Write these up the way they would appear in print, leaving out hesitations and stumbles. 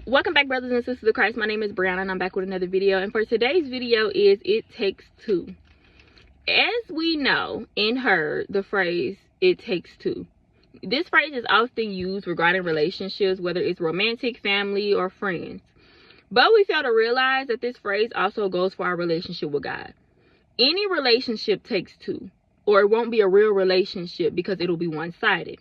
Welcome back, brothers and sisters of Christ. My name is Brianna and I'm back with another video. And for today's video is It Takes Two. As we know and heard the phrase, it takes two. This phrase is often used regarding relationships, whether it's romantic, family, or friends. But we fail to realize that this phrase also goes for our relationship with God. Any relationship takes two, or it won't be a real relationship because it'll be one-sided.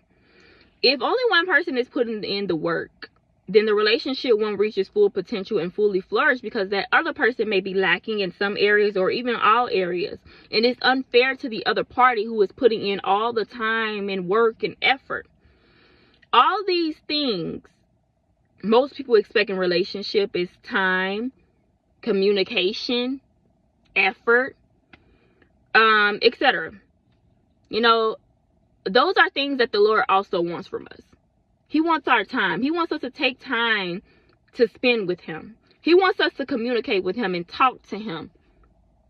If only one person is putting in the work, then the relationship won't reach its full potential and fully flourish because that other person may be lacking in some areas or even all areas. And it's unfair to the other party who is putting in all the time and work and effort. All these things most people expect in relationship is time, communication, effort, etc. You know, those are things that the Lord also wants from us. He wants our time. He wants us to take time to spend with him. He wants us to communicate with him and talk to him.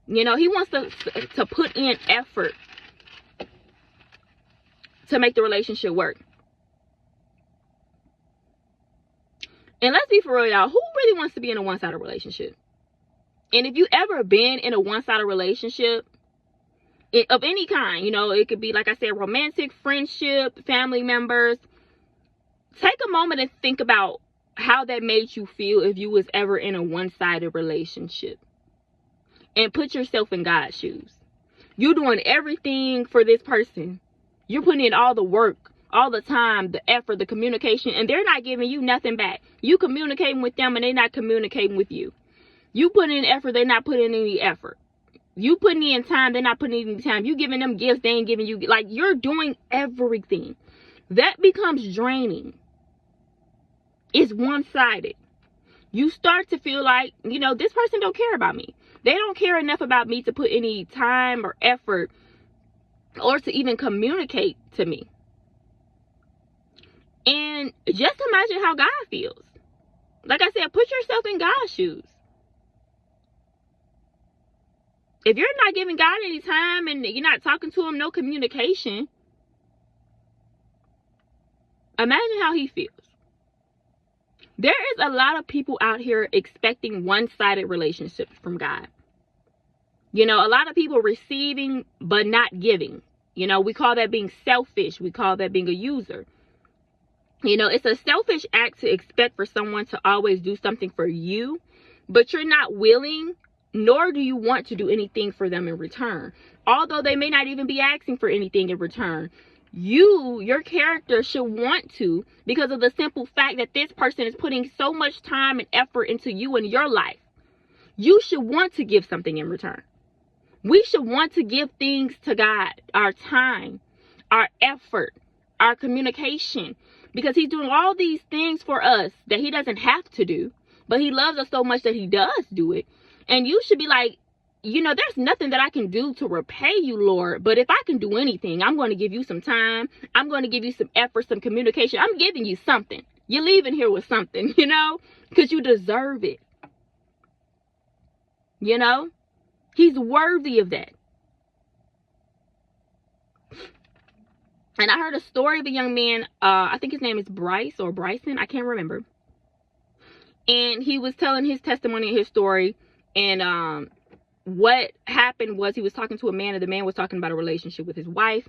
You know, he wants us to put in effort to make the relationship work. And let's be for real, y'all. Who really wants to be in a one-sided relationship? And if you ever been in a one-sided relationship of any kind, you know, it could be, like I said, romantic, friendship, family members. Take a moment and think about how that made you feel if you was ever in a one-sided relationship. And put yourself in God's shoes. You're doing everything for this person. You're putting in all the work, all the time, the effort, the communication, and they're not giving you nothing back. You communicating with them and they're not communicating with you. You putting in effort, they're not putting in any effort. You putting in time, they're not putting in any time. You giving them gifts, they ain't giving you. Like, you're doing everything. That becomes draining. It's one-sided. You start to feel like, you know, this person don't care about me. They don't care enough about me to put any time or effort or to even communicate to me. And just imagine how God feels. Like I said, put yourself in God's shoes. If you're not giving God any time and you're not talking to him, no communication, imagine how he feels. There is a lot of people out here expecting one-sided relationships from God. You know, a lot of people receiving but not giving. You know, we call that being selfish. We call that being a user. You know, it's a selfish act to expect for someone to always do something for you, but you're not willing, nor do you want to do anything for them in return. Although they may not even be asking for anything in return. Your character should want to, because of the simple fact that this person is putting so much time and effort into you and your life. You should want to give something in return. We should want to give things to God. Our time, our effort, our communication. Because he's doing all these things for us that he doesn't have to do. But he loves us so much that he does do it. And you should be like, you know, there's nothing that I can do to repay you, Lord. But if I can do anything, I'm going to give you some time. I'm going to give you some effort, some communication. I'm giving you something. You're leaving here with something, you know, because you deserve it. You know, he's worthy of that. And I heard a story of a young man. I think his name is Bryce or Bryson. I can't remember. And he was telling his testimony and his story. And, what happened was he was talking to a man, and the man was talking about a relationship with his wife,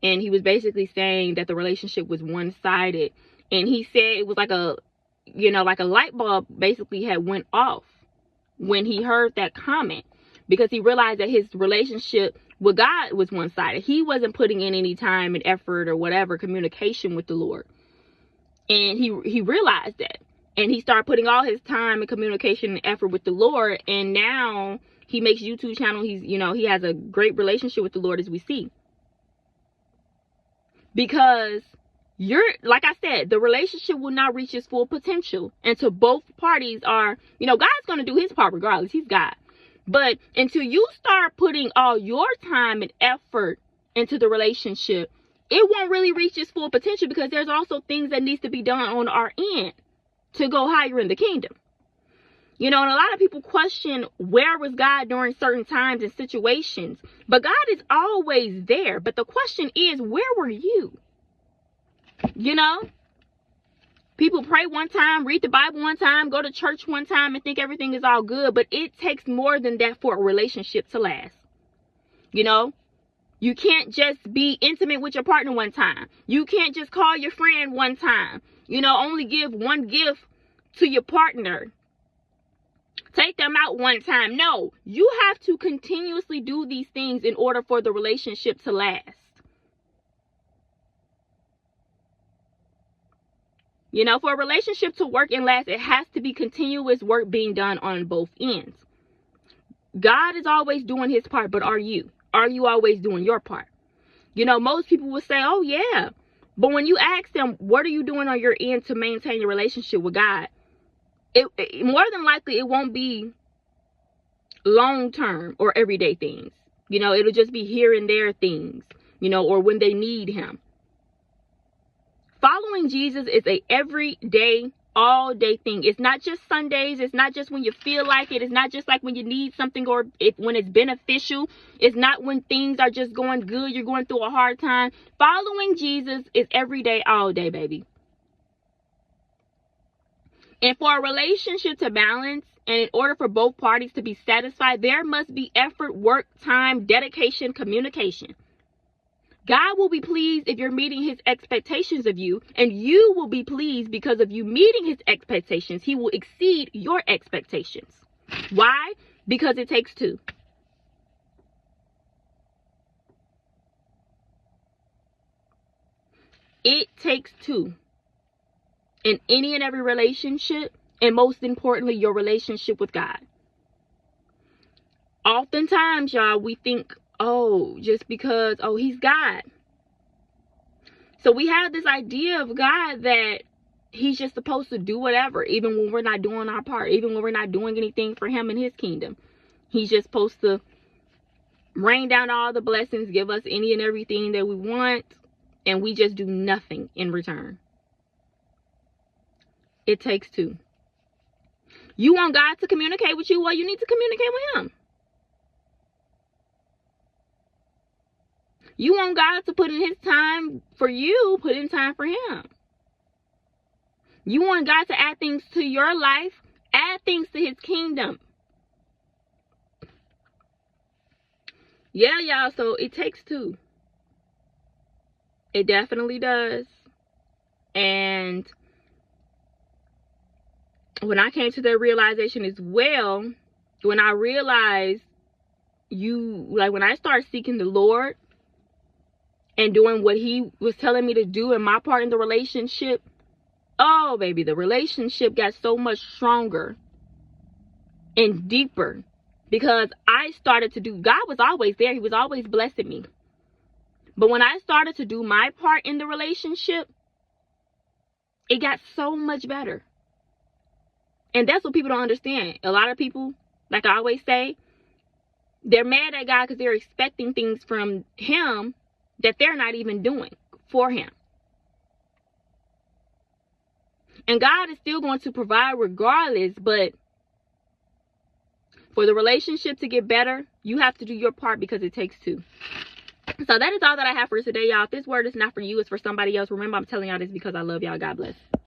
and he was basically saying that the relationship was one-sided. And he said it was like a, you know, like a light bulb basically had went off when he heard that comment, because he realized that his relationship with God was one-sided. He wasn't putting in any time and effort or whatever communication with the Lord, and he realized that, and he started putting all his time and communication and effort with the Lord. And now he makes YouTube channel. He's, you know, he has a great relationship with the Lord, as we see. Because like I said, the relationship will not reach its full potential until both parties are, you know, God's going to do his part regardless. He's God. But until you start putting all your time and effort into the relationship, it won't really reach its full potential, because there's also things that needs to be done on our end to go higher in the kingdom. You know, and a lot of people question, where was God during certain times and situations? But God is always there. But the question is, where were you? You know? People pray one time, read the Bible one time, go to church one time, and think everything is all good. But it takes more than that for a relationship to last. You know, you can't just be intimate with your partner one time. You can't just call your friend one time. You know, only give one gift to your partner. Take them out one time. No, you have to continuously do these things in order for the relationship to last. You know, for a relationship to work and last, it has to be continuous work being done on both ends. God is always doing his part, but are you? Are you always doing your part? You know, most people will say, oh yeah. But when you ask them, what are you doing on your end to maintain your relationship with God? It more than likely, it won't be long-term or everyday things. You know, it'll just be here and there things, you know, or when they need him. Following Jesus is a everyday, all day thing. It's not just Sundays. It's not just when you feel like it. It's not just like when you need something or when it's beneficial. It's not when things are just going good. You're going through a hard time. Following Jesus is every day, all day, baby. And for a relationship to balance, and in order for both parties to be satisfied, there must be effort, work, time, dedication, communication. God will be pleased if you're meeting his expectations of you, and you will be pleased because of you meeting his expectations. He will exceed your expectations. Why? Because it takes two. It takes two. In any and every relationship, and most importantly, your relationship with God. Oftentimes, y'all, we think, oh, just because, oh, he's God. So we have this idea of God that he's just supposed to do whatever, even when we're not doing our part, even when we're not doing anything for him and his kingdom. He's just supposed to rain down all the blessings, give us any and everything that we want, and we just do nothing in return. It takes two. You want God to communicate with you? Well, you need to communicate with him. You want God to put in his time for you, put in time for him. You want God to add things to your life, add things to his kingdom. Yeah, y'all, so it takes two. It definitely does. And when I came to that realization as well, when I realized when I started seeking the Lord and doing what he was telling me to do in my part in the relationship, oh, baby, the relationship got so much stronger and deeper because I started to do, God was always there. He was always blessing me. But when I started to do my part in the relationship, it got so much better. And that's what people don't understand. A lot of people, like I always say, they're mad at God because they're expecting things from him that they're not even doing for him. And God is still going to provide regardless, but for the relationship to get better, you have to do your part because it takes two. So that is all that I have for today, y'all. If this word is not for you, it's for somebody else. Remember, I'm telling y'all this because I love y'all. God bless.